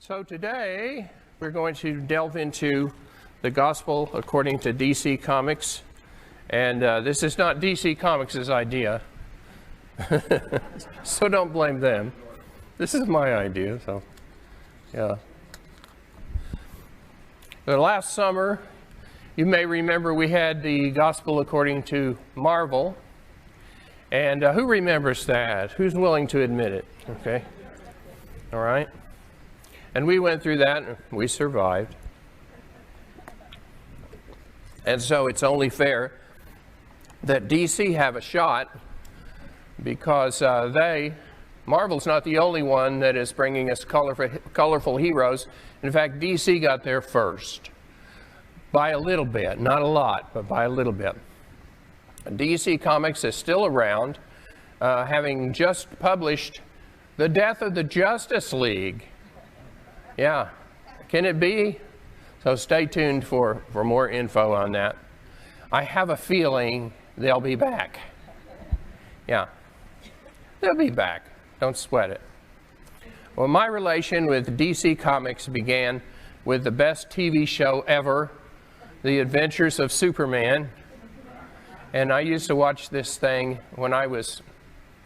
So today we're going to delve into the Gospel according to DC Comics, and this is not DC Comics' idea, so don't blame them. This is my idea, so yeah. The last summer, you may remember we had the Gospel according to Marvel, and who remembers that? Who's willing to admit it? Okay, all right. And we went through that, and we survived. And so it's only fair that DC have a shot, because Marvel's not the only one that is bringing us colorful heroes. In fact, DC got there first, by a little bit, not a lot, but by a little bit. DC Comics is still around, having just published The Death of the Justice League. Yeah, can it be? So stay tuned for more info on that. I have a feeling they'll be back. Yeah, they'll be back. Don't sweat it. Well, my relation with DC Comics began with the best TV show ever, The Adventures of Superman. And I used to watch this thing when I was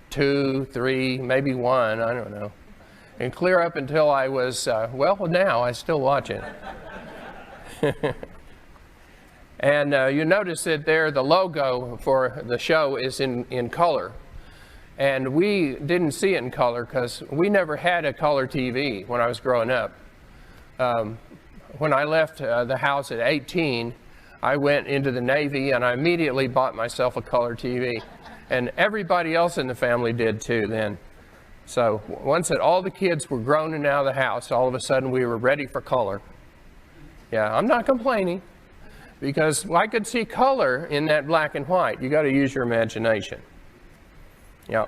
2, 3, maybe 1, I don't know. And clear up until I was, well, now I still watch it. And you notice that there the logo for the show is in color. And we didn't see it in color because we never had a color TV when I was growing up. When I left the house at 18, I went into the Navy and I immediately bought myself a color TV. And everybody else in the family did too then. So once that all the kids were grown and out of the house, all of a sudden we were ready for color. Yeah, I'm not complaining, because I could see color in that black and white. You got to use your imagination. Yeah,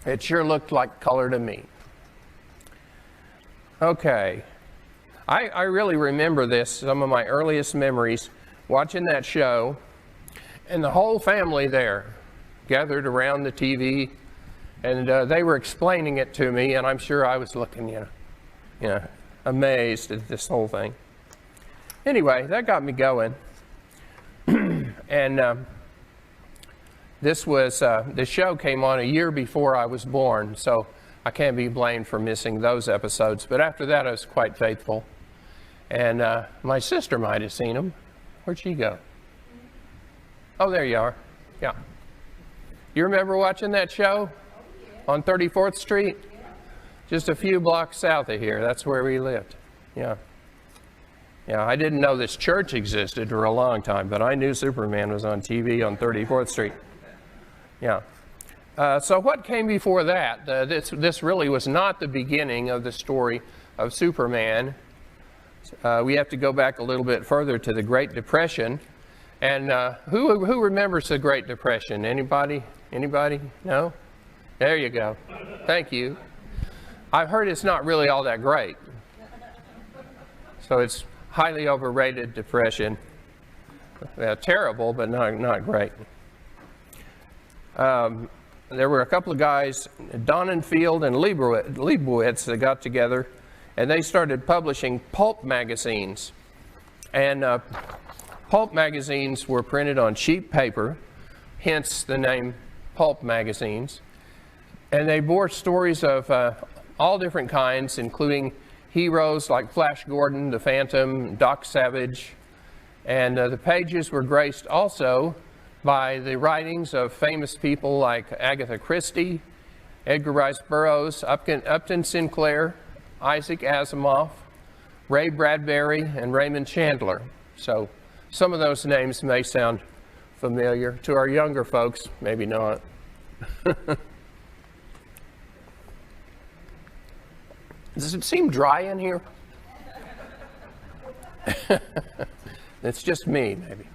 it sure looked like color to me. Okay, I really remember this, some of my earliest memories, watching that show, and the whole family there gathered around the TV. And they were explaining it to me, and I'm sure I was looking, amazed at this whole thing. Anyway, that got me going. And this show came on a year before I was born, so I can't be blamed for missing those episodes. But after that, I was quite faithful. And my sister might have seen them. Where'd she go? Oh, there you are. Yeah. You remember watching that show? On 34th Street, just a few blocks south of here. That's where we lived. Yeah. Yeah, I didn't know this church existed for a long time, but I knew Superman was on TV on 34th Street. Yeah. So what came before that? This really was not the beginning of the story of Superman. We have to go back a little bit further to the Great Depression. And who remembers the Great Depression? Anybody? Anybody? No? There you go. Thank you. I've heard it's not really all that great. So it's highly overrated depression. Terrible, but not great. There were a couple of guys, Donenfeld and Leibowitz, that got together, and they started publishing pulp magazines. And pulp magazines were printed on cheap paper, hence the name pulp magazines. And they bore stories of all different kinds, including heroes like Flash Gordon, the Phantom, Doc Savage. And the pages were graced also by the writings of famous people like Agatha Christie, Edgar Rice Burroughs, Upton Sinclair, Isaac Asimov, Ray Bradbury, and Raymond Chandler. So some of those names may sound familiar. To our younger folks, maybe not. Does it seem dry in here? It's just me, maybe.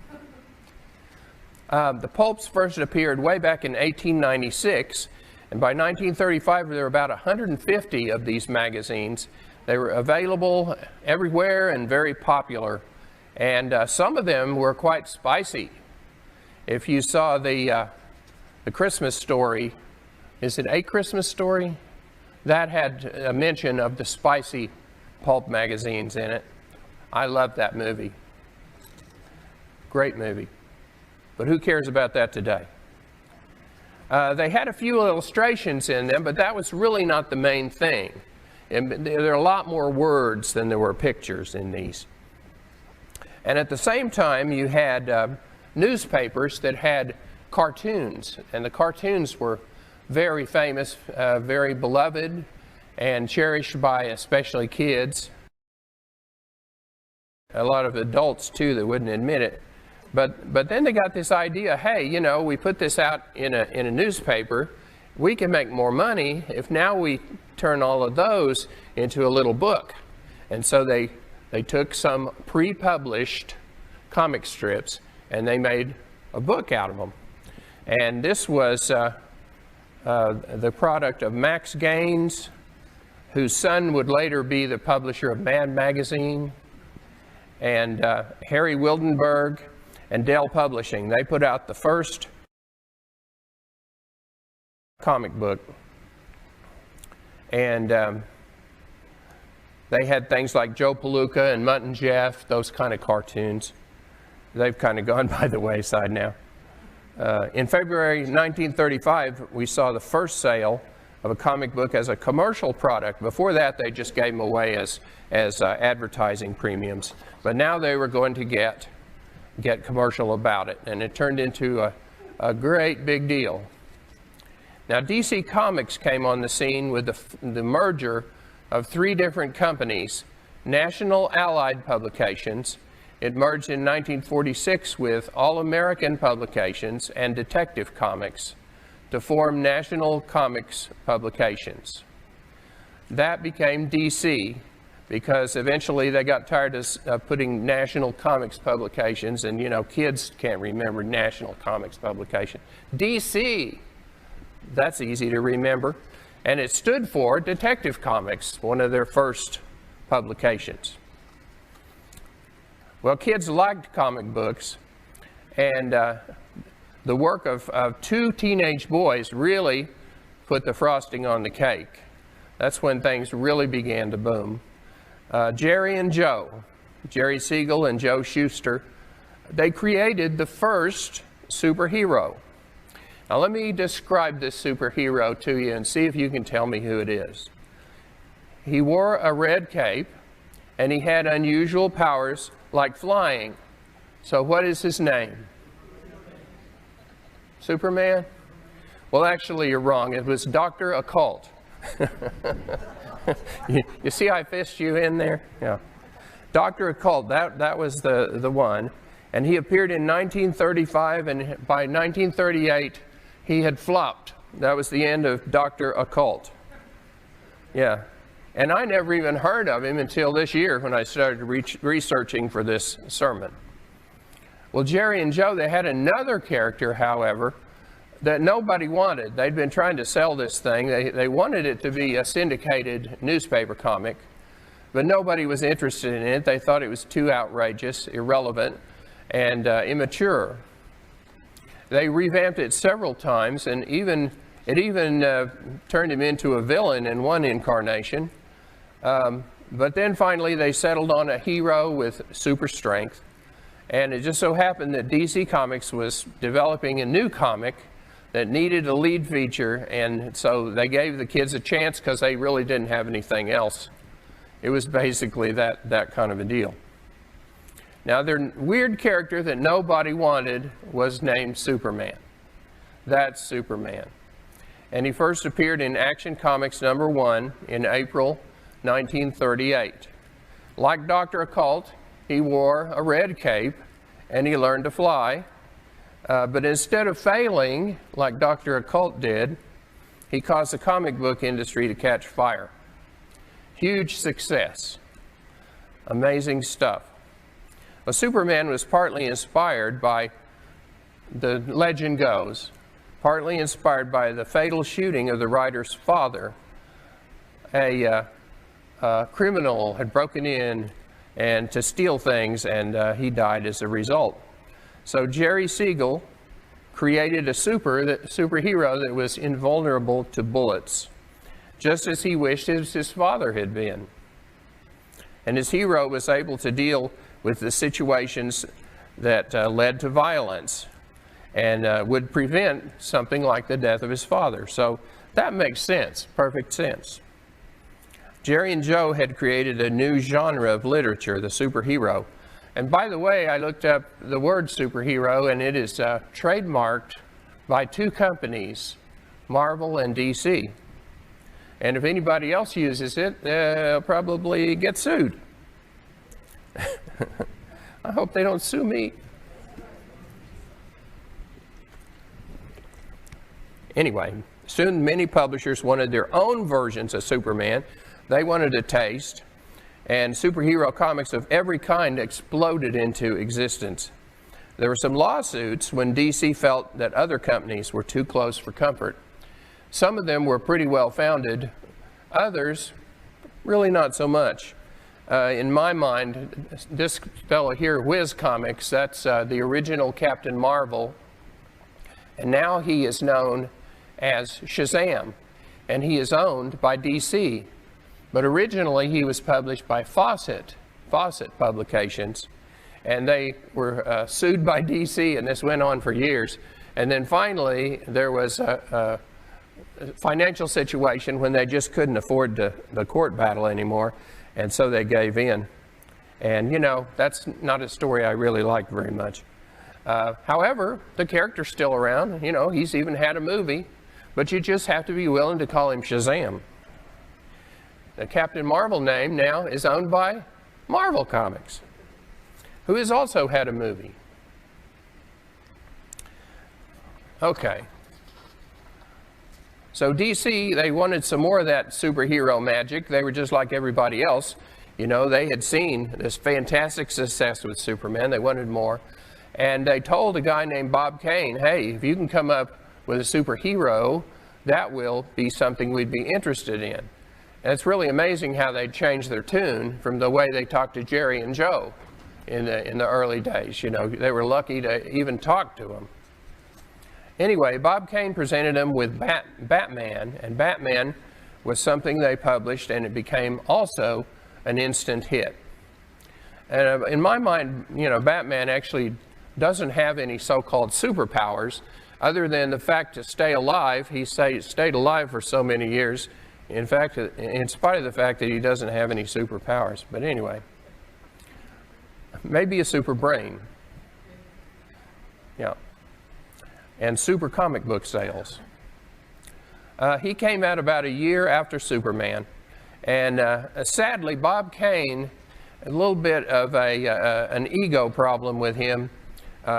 The pulps first appeared way back in 1896, and by 1935 there were about 150 of these magazines. They were available everywhere and very popular, and some of them were quite spicy. If you saw the Christmas Story, is it A Christmas Story? That had a mention of the spicy pulp magazines in it. I loved that movie. Great movie. But who cares about that today? They had a few illustrations in them, but that was really not the main thing. And there are a lot more words than there were pictures in these. And at the same time, you had newspapers that had cartoons, and the cartoons were very famous, very beloved, and cherished by especially kids. A lot of adults too that wouldn't admit it. But then they got this idea, hey, you know, we put this out in a newspaper, we can make more money if now we turn all of those into a little book. And so they took some pre-published comic strips and they made a book out of them. And this was the product of Max Gaines, whose son would later be the publisher of Mad Magazine, and Harry Wildenberg and Dell Publishing. They put out the first comic book. And they had things like Joe Palooka and Mutt and Jeff, those kind of cartoons. They've kind of gone by the wayside now. In February 1935, we saw the first sale of a comic book as a commercial product. Before that, they just gave them away as advertising premiums. But now they were going to get commercial about it, and it turned into a great big deal. Now, DC Comics came on the scene with the merger of three different companies: National Allied Publications. It merged in 1946 with All American Publications and Detective Comics to form National Comics Publications. That became DC, because eventually they got tired of putting National Comics Publications, and you know, kids can't remember National Comics Publication. DC, that's easy to remember. And it stood for Detective Comics, one of their first publications. Well, kids liked comic books, and the work of two teenage boys really put the frosting on the cake. That's when things really began to boom. Jerry and Joe, Jerry Siegel and Joe Shuster, they created the first superhero. Now let me describe this superhero to you and see if you can tell me who it is. He wore a red cape and he had unusual powers like flying. So what is his name? Superman? Well, actually you're wrong. It was Dr. Occult. You see I fished you in there? Yeah. Dr. Occult, that was the one. And he appeared in 1935, and by 1938 he had flopped. That was the end of Dr. Occult. Yeah. And I never even heard of him until this year when I started researching for this sermon. Well, Jerry and Joe, they had another character, however, that nobody wanted. They'd been trying to sell this thing. They wanted it to be a syndicated newspaper comic, but nobody was interested in it. They thought it was too outrageous, irrelevant, and immature. They revamped it several times, and it even turned him into a villain in one incarnation. But then finally they settled on a hero with super strength. And it just so happened that DC Comics was developing a new comic that needed a lead feature, and so they gave the kids a chance because they really didn't have anything else. It was basically that kind of a deal. Now, their weird character that nobody wanted was named Superman. That's Superman. And he first appeared in Action Comics #1 in April 1938. Like Dr. Occult, he wore a red cape and he learned to fly. But instead of failing, like Dr. Occult did, he caused the comic book industry to catch fire. Huge success. Amazing stuff. Well, Superman was partly inspired by, the legend goes, partly inspired by the fatal shooting of the writer's father. A criminal had broken in and to steal things, and he died as a result. So Jerry Siegel created a superhero that was invulnerable to bullets, just as he wished his father had been. and his hero was able to deal with the situations that led to violence and would prevent something like the death of his father. So that makes sense, perfect sense. Jerry and Joe had created a new genre of literature, the superhero. And by the way, I looked up the word superhero, and it is trademarked by two companies, Marvel and DC. And if anybody else uses it, they'll probably get sued. I hope they don't sue me. Anyway, soon many publishers wanted their own versions of Superman. They wanted a taste, and superhero comics of every kind exploded into existence. There were some lawsuits when DC felt that other companies were too close for comfort. Some of them were pretty well founded, others really not so much. In my mind, this fellow here, Wiz Comics, that's the original Captain Marvel, and now he is known as Shazam, and he is owned by DC. But originally he was published by Fawcett Publications, and they were sued by DC, and this went on for years. And then finally there was a financial situation when they just couldn't afford the court battle anymore, and so they gave in. And you know, that's not a story I really like very much. However, the character's still around. You know, he's even had a movie, but you just have to be willing to call him Shazam. The Captain Marvel name now is owned by Marvel Comics, who has also had a movie. Okay. So DC, they wanted some more of that superhero magic. They were just like everybody else. You know, they had seen this fantastic success with Superman. They wanted more. And they told a guy named Bob Kane, hey, if you can come up with a superhero, that will be something we'd be interested in. And it's really amazing how they changed their tune from the way they talked to Jerry and Joe in the early days. You know, they were lucky to even talk to them. Anyway, Bob Kane presented them with Batman, and Batman was something they published, and it became also an instant hit. And in my mind, you know, Batman actually doesn't have any so-called superpowers other than the fact to stay alive. He stayed alive for so many years, in fact, in spite of the fact that he doesn't have any superpowers. But anyway, maybe a super brain. Yeah. And super comic book sales. He came out about a year after Superman, and sadly, Bob Kane, a little bit of an ego problem with him.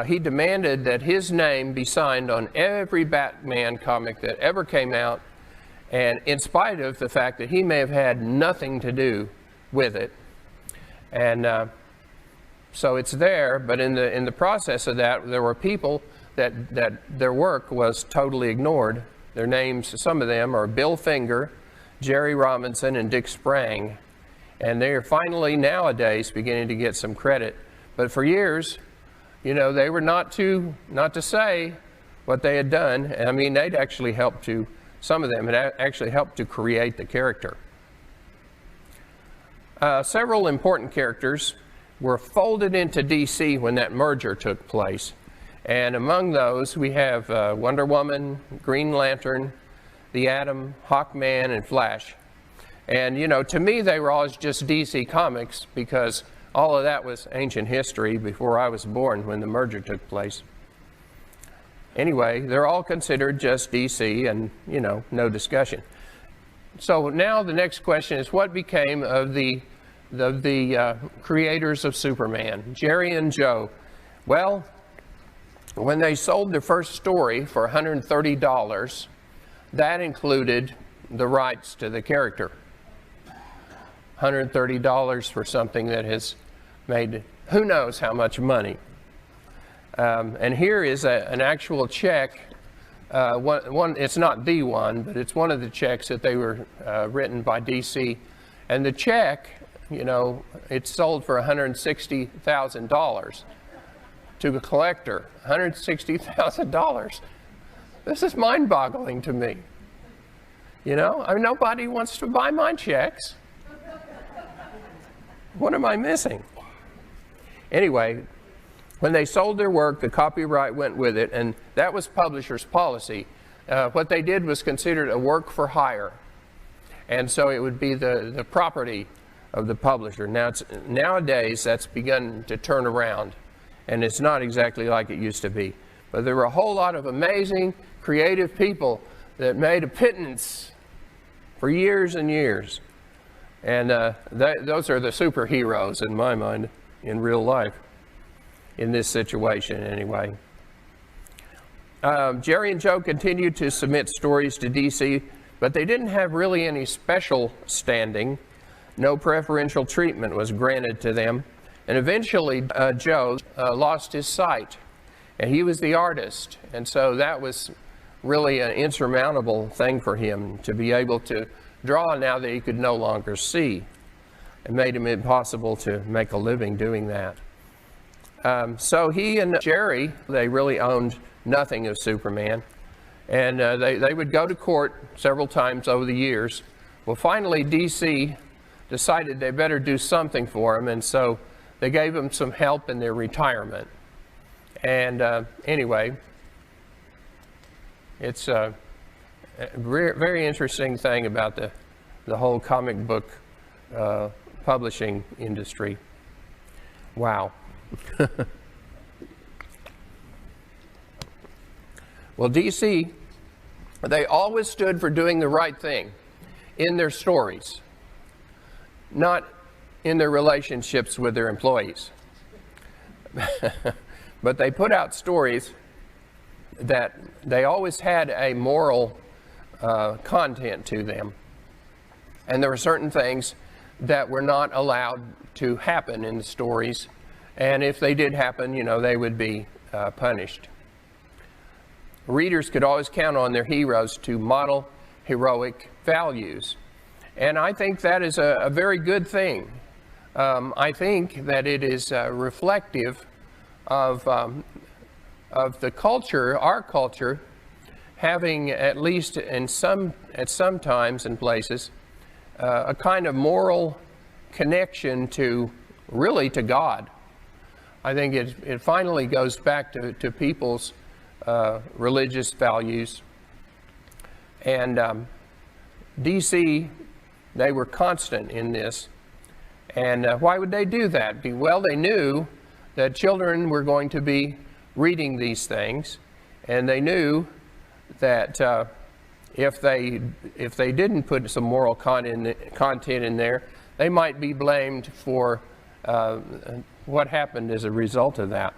He demanded that his name be signed on every Batman comic that ever came out, and in spite of the fact that he may have had nothing to do with it. And so it's there, but in the process of that, there were people that their work was totally ignored. Their names, some of them are Bill Finger, Jerry Robinson, and Dick Sprang. And they are finally nowadays beginning to get some credit. But for years, you know, they were not to say what they had done. I mean, they'd actually helped to, some of them had actually helped to create the character. Several important characters were folded into DC when that merger took place. And among those, we have Wonder Woman, Green Lantern, the Atom, Hawkman, and Flash. And, you know, to me, they were always just DC Comics because all of that was ancient history before I was born when the merger took place. Anyway, they're all considered just DC and, you know, no discussion. So now the next question is, what became of the creators of Superman, Jerry and Joe? Well, when they sold their first story for $130, that included the rights to the character. $130 for something that has made who knows how much money. And here is an actual check. It's not the one, but it's one of the checks that they were written by DC. And the check, you know, it's sold for $160,000 to a collector. $160,000. This is mind-boggling to me. You know, I mean, nobody wants to buy my checks. What am I missing? Anyway, when they sold their work, the copyright went with it, and that was publishers' policy. What they did was considered a work for hire, and so it would be the property of the publisher. Nowadays, that's begun to turn around, and it's not exactly like it used to be. But there were a whole lot of amazing, creative people that made a pittance for years and years. And those are the superheroes in my mind, in real life, in this situation anyway. Jerry and Joe continued to submit stories to DC, but they didn't have really any special standing. No preferential treatment was granted to them. And eventually, Joe lost his sight, and he was the artist. And so that was really an insurmountable thing for him, to be able to draw now that he could no longer see. It made him impossible to make a living doing that. So he and Jerry, they really owned nothing of Superman. And they would go to court several times over the years. Well, finally, DC decided they better do something for him, and so they gave him some help in their retirement. And anyway, it's a very interesting thing about the whole comic book publishing industry. Wow. Well, DC, they always stood for doing the right thing in their stories, not in their relationships with their employees. But they put out stories that they always had a moral content to them. And there were certain things that were not allowed to happen in the stories. And if they did happen, you know, they would be punished. Readers could always count on their heroes to model heroic values. And I think that is a very good thing. I think that it is reflective of the culture, our culture, having, at least at some times and places, a kind of moral connection to, really, to God. I think it finally goes back to people's religious values. And DC, they were constant in this. And why would they do that? Well, they knew that children were going to be reading these things, and they knew that if they didn't put some moral content in there, they might be blamed for what happened as a result of that.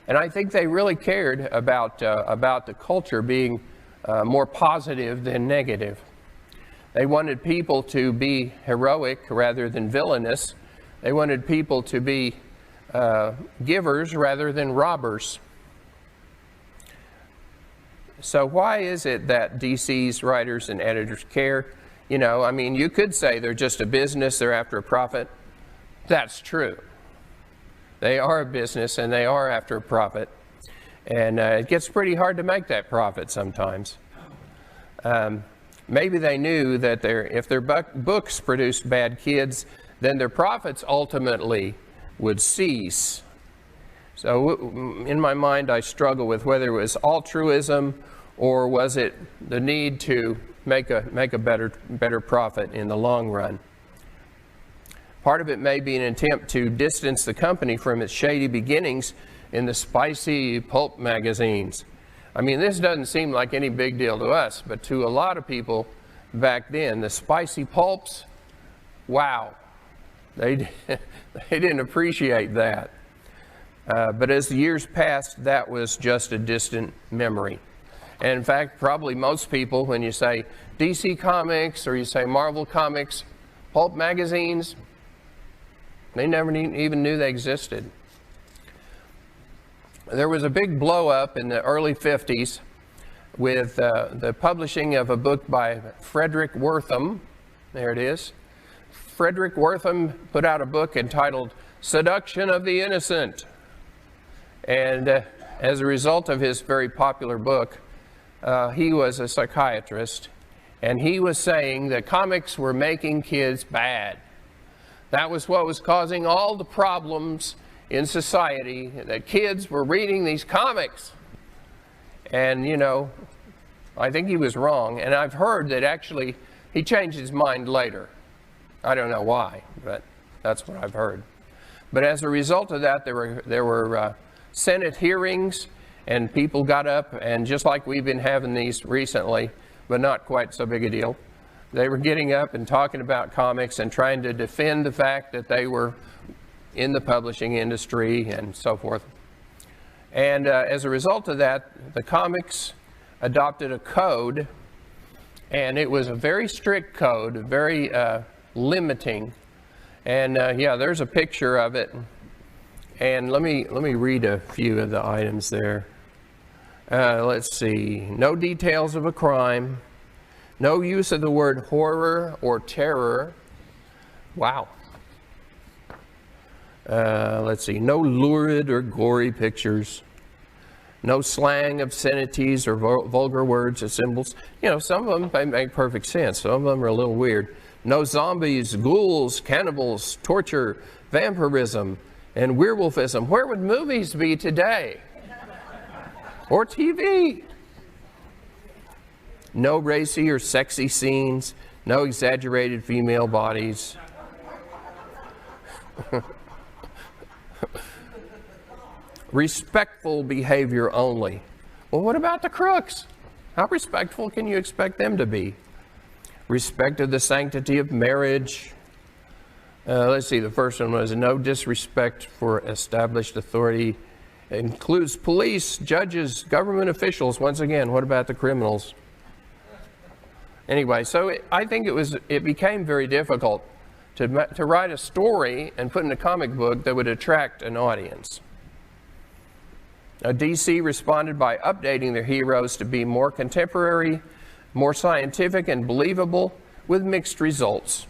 And I think they really cared about the culture being more positive than negative. They wanted people to be heroic rather than villainous. They wanted people to be givers rather than robbers. So why is it that DC's writers and editors care? You know, I mean, you could say they're just a business, they're after a profit. That's true. They are a business and they are after a profit. And it gets pretty hard to make that profit sometimes. Maybe they knew that if their books produced bad kids, then their profits ultimately would cease. So in my mind, I struggle with whether it was altruism or was it the need to make a better profit in the long run. Part of it may be an attempt to distance the company from its shady beginnings in the spicy pulp magazines. I mean, this doesn't seem like any big deal to us, but to a lot of people back then, the spicy pulps, wow, they didn't appreciate that. But as the years passed, that was just a distant memory. And in fact, probably most people, when you say DC Comics or you say Marvel Comics, pulp magazines, they never even knew they existed. There was a big blow up in the early 50s with the publishing of a book by Frederick Wortham. There it is. Frederick Wortham put out a book entitled Seduction of the Innocent. And as a result of his very popular book, he was a psychiatrist, and he was saying that comics were making kids bad. That was what was causing all the problems in society, that kids were reading these comics. And, you know, I think he was wrong. And I've heard that actually he changed his mind later. I don't know why, but that's what I've heard. But as a result of that, there were Senate hearings, and people got up, and just like we've been having these recently, but not quite so big a deal, they were getting up and talking about comics and trying to defend the fact that they were in the publishing industry and so forth. And as a result of that, the comics adopted a code, and it was a very strict code, very limiting. And yeah, there's a picture of it. And let me read a few of the items there. Let's see. No details of a crime. No use of the word horror or terror. Wow. Let's see. No lurid or gory pictures. No slang, obscenities, or vulgar words or symbols. You know, some of them make perfect sense. Some of them are a little weird. No zombies, ghouls, cannibals, torture, vampirism, and werewolfism. Where would movies be today? Or TV? No racy or sexy scenes. No exaggerated female bodies. Respectful behavior only. Well, what about the crooks? How respectful can you expect them to be? Respect of the sanctity of marriage. Let's see, the first one was no disrespect for established authority. It includes police, judges, government officials. Once again, what about the criminals? Anyway, so I think it became very difficult to write a story and put in a comic book that would attract an audience. DC responded by updating their heroes to be more contemporary, more scientific and believable, with mixed results.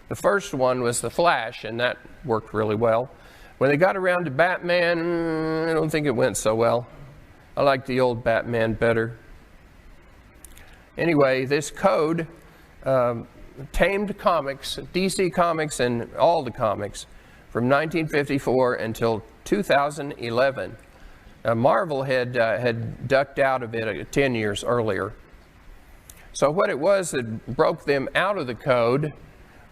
The first one was The Flash, and that worked really well. When they got around to Batman, I don't think it went so well. I like the old Batman better. Anyway, this code tamed comics, DC Comics and all the comics, from 1954 until 2011. Marvel had ducked out of it 10 years earlier. So what it was that broke them out of the code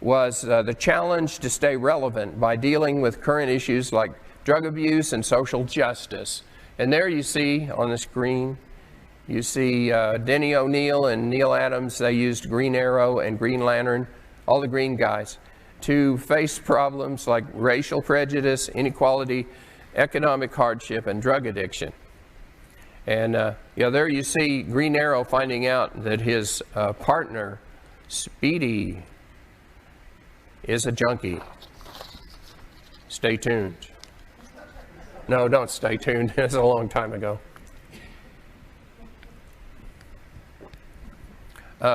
was the challenge to stay relevant by dealing with current issues like drug abuse and social justice. And there you see on the screen, you see Denny O'Neil and Neil Adams. They used Green Arrow and Green Lantern, all the green guys, to face problems like racial prejudice, inequality, economic hardship, and drug addiction. And there you see Green Arrow finding out that his partner, Speedy, is a junkie. Stay tuned. No, don't stay tuned. It's a long time ago.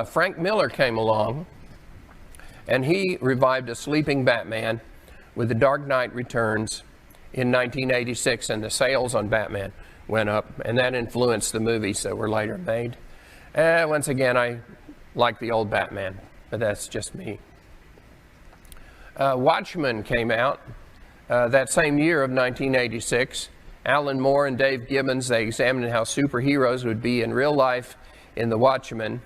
Frank Miller came along, and he revived a sleeping Batman with The Dark Knight Returns in 1986, and the sales on Batman went up, and that influenced the movies that were later made. Once again, I like the old Batman, but that's just me. WATCHMEN came out that same year of 1986. Alan Moore and Dave Gibbons, they examined how superheroes would be in real life in the WATCHMEN.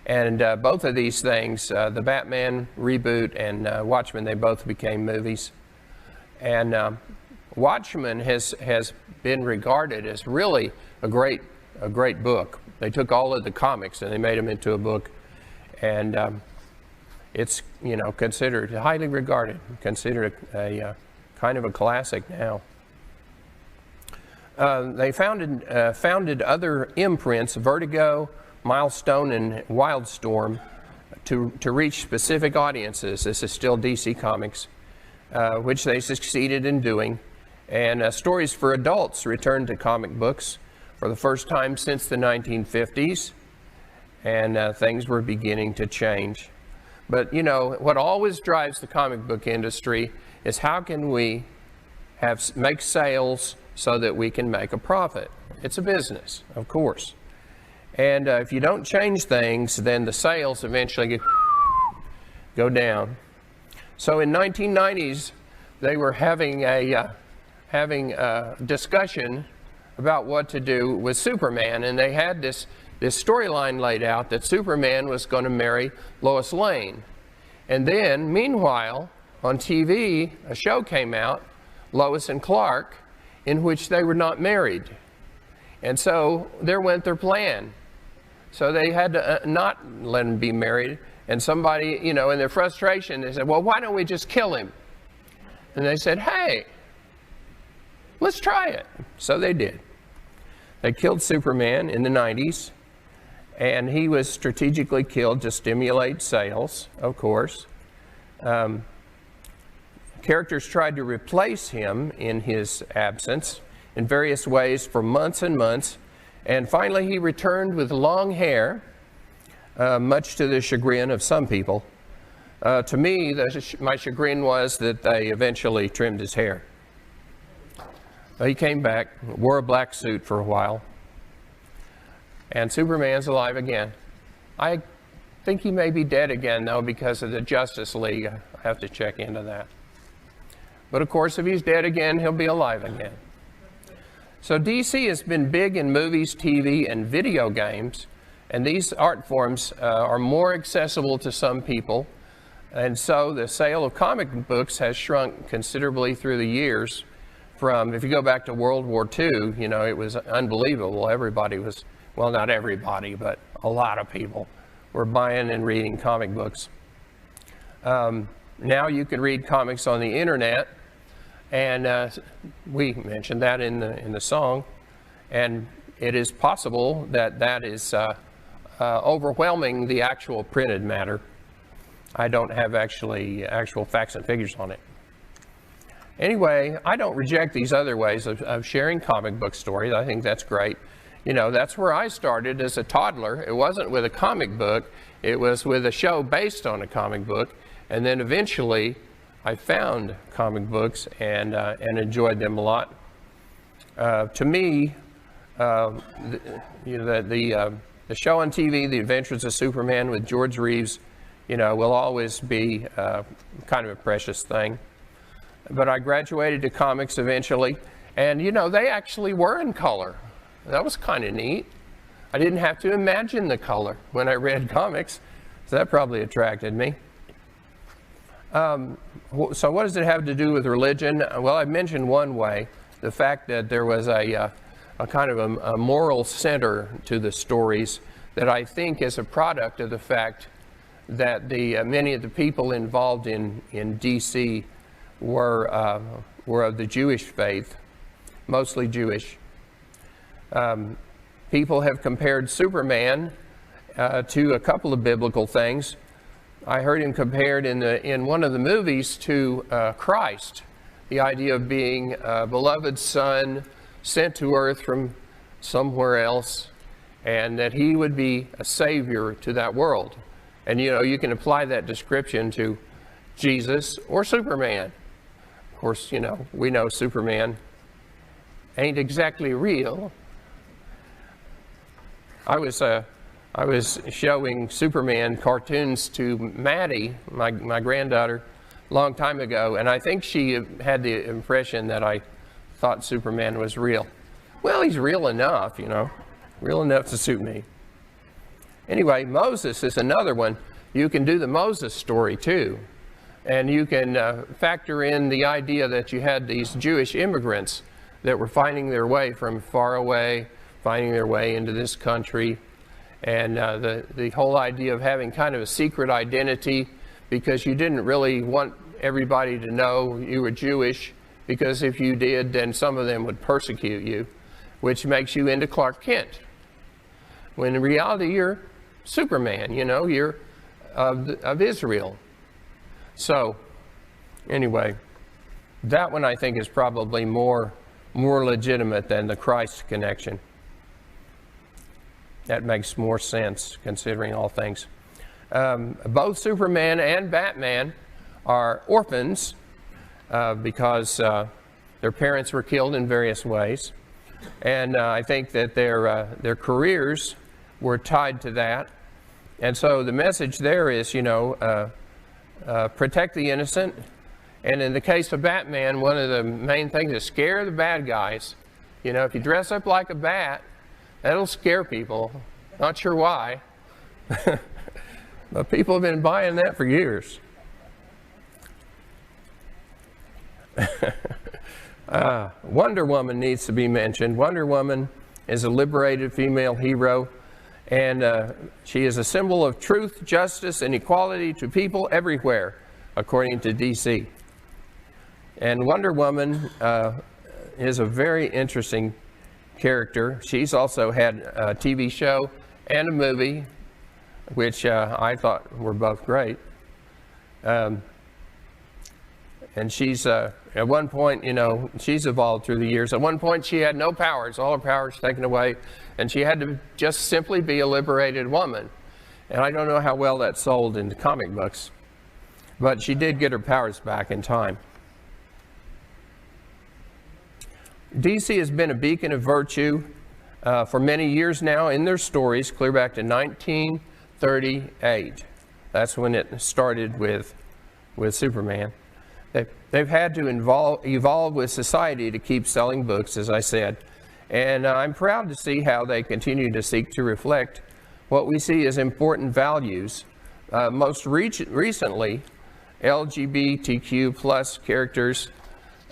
And both of these things, the Batman reboot and WATCHMEN, they both became movies. And WATCHMEN has been regarded as really a great book. They took all of the comics and they made them into a book, and it's considered highly regarded, considered a kind of a classic now. They founded other imprints, Vertigo, Milestone, and Wildstorm, to reach specific audiences. This is still DC Comics, which they succeeded in doing. And stories for adults returned to comic books for the first time since the 1950s, and things were beginning to change. But what always drives the comic book industry is how can we make sales so that we can make a profit. It's a business, of course. And if you don't change things, then the sales eventually go down. So in 1990s, they were having a discussion about what to do with Superman, and they had this storyline laid out that Superman was going to marry Lois Lane. And then, meanwhile, on TV, a show came out, Lois and Clark, in which they were not married. And so there went their plan. So they had to not let him be married. And somebody, you know, in their frustration, they said, well, why don't we just kill him? And they said, hey, let's try it. So they did. They killed Superman in the 90s, and he was strategically killed to stimulate sales, of course. Characters tried to replace him in his absence in various ways for months and months, and finally he returned with long hair, much to the chagrin of some people. To me, my chagrin was that they eventually trimmed his hair. He came back, wore a black suit for a while, and Superman's alive again. I think he may be dead again, though, because of the Justice League. I have to check into that. But of course, if he's dead again, he'll be alive again. So DC has been big in movies, TV, and video games, and these art forms are more accessible to some people. And so the sale of comic books has shrunk considerably through the years. From, if you go back to World War II, you know, it was unbelievable. Everybody was, well, not everybody, but a lot of people were buying and reading comic books. Now you can read comics on the internet, and we mentioned that in the song, and it is possible that that is overwhelming the actual printed matter. I don't have actual facts and figures on it. Anyway, I don't reject these other ways of sharing comic book stories. I think that's great. You know, that's where I started as a toddler. It wasn't with a comic book. It was with a show based on a comic book. And then eventually, I found comic books and enjoyed them a lot. To me, the show on TV, The Adventures of Superman with George Reeves, you know, will always be kind of a precious thing. But I graduated to comics eventually, and you know, they actually were in color. That was kind of neat. I didn't have to imagine the color when I read comics, so that probably attracted me. So what does it have to do with religion? Well, I mentioned one way, the fact that there was a kind of a moral center to the stories that I think is a product of the fact that many of the people involved in DC were of the Jewish faith, mostly Jewish. People have compared Superman to a couple of biblical things. I heard him compared in one of the movies to Christ, the idea of being a beloved son sent to earth from somewhere else, and that he would be a savior to that world. And you know, you can apply that description to Jesus or Superman. Of course, you know, we know Superman ain't exactly real. I was showing Superman cartoons to Maddie, my granddaughter, a long time ago, and I think she had the impression that I thought Superman was real. Well, he's real enough, you know, real enough to suit me. Anyway, Moses is another one. You can do the Moses story too. And you can factor in the idea that you had these Jewish immigrants that were finding their way from far away, finding their way into this country. And the whole idea of having kind of a secret identity, because you didn't really want everybody to know you were Jewish, because if you did, then some of them would persecute you, which makes you into Clark Kent. When in reality, you're Superman, you know, you're of Israel. So, anyway, that one I think is probably more legitimate than the Christ connection. That makes more sense, considering all things. Both Superman and Batman are orphans because their parents were killed in various ways. And I think that their careers were tied to that. And so the message there is, you know, protect the innocent. And in the case of Batman, one of the main things is scare the bad guys. You know, if you dress up like a bat, that'll scare people. Not sure why. But people have been buying that for years. Wonder Woman needs to be mentioned. Wonder Woman is a liberated female hero, and she is a symbol of truth, justice, and equality to people everywhere, according to DC. And Wonder Woman is a very interesting character. She's also had a TV show and a movie, which I thought were both great. And she's, at one point, you know, she's evolved through the years. At one point, she had no powers, all her powers taken away, and she had to just simply be a liberated woman. And I don't know how well that sold in the comic books, but she did get her powers back in time. DC has been a beacon of virtue for many years now in their stories, clear back to 1938. That's when it started with Superman. They've had to evolve with society to keep selling books, as I said. And I'm proud to see how they continue to seek to reflect what we see as important values. Most recently, LGBTQ plus characters,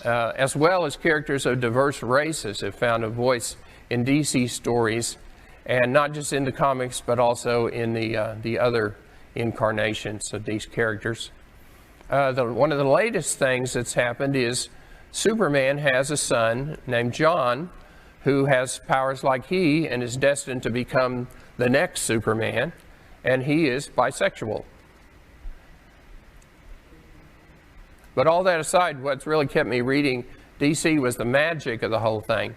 as well as characters of diverse races, have found a voice in DC stories, and not just in the comics, but also in the other incarnations of these characters. One of the latest things that's happened is Superman has a son named John who has powers like he and is destined to become the next Superman, and he is bisexual. But all that aside, what's really kept me reading DC was the magic of the whole thing.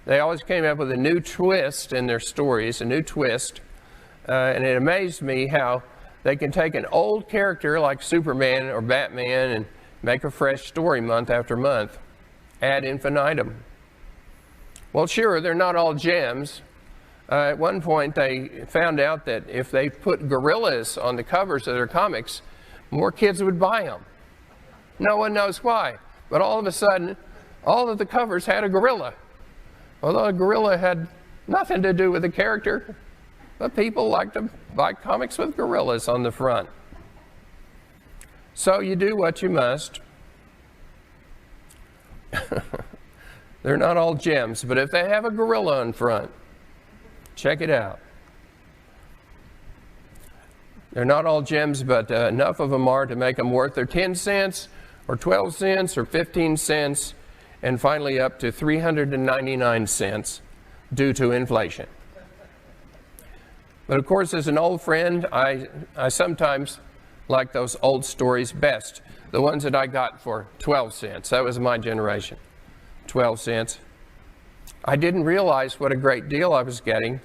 They always came up with a new twist in their stories, a new twist, and it amazed me how they can take an old character like Superman or Batman and make a fresh story month after month, ad infinitum. Well, sure, they're not all gems. At one point, they found out that if they put gorillas on the covers of their comics, more kids would buy them. No one knows why, but all of a sudden, all of the covers had a gorilla. Although a gorilla had nothing to do with the character, but people like to buy comics with gorillas on the front. So you do what you must. They're not all gems, but if they have a gorilla in front, check it out. They're not all gems, but enough of them are to make them worth their 10 cents or 12 cents or 15 cents, and finally up to 399 cents due to inflation. But of course, as an old friend, I sometimes like those old stories best, the ones that I got for 12 cents. That was my generation, 12 cents. I didn't realize what a great deal I was getting.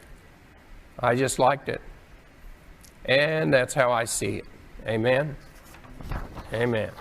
I just liked it. And that's how I see it. Amen? Amen.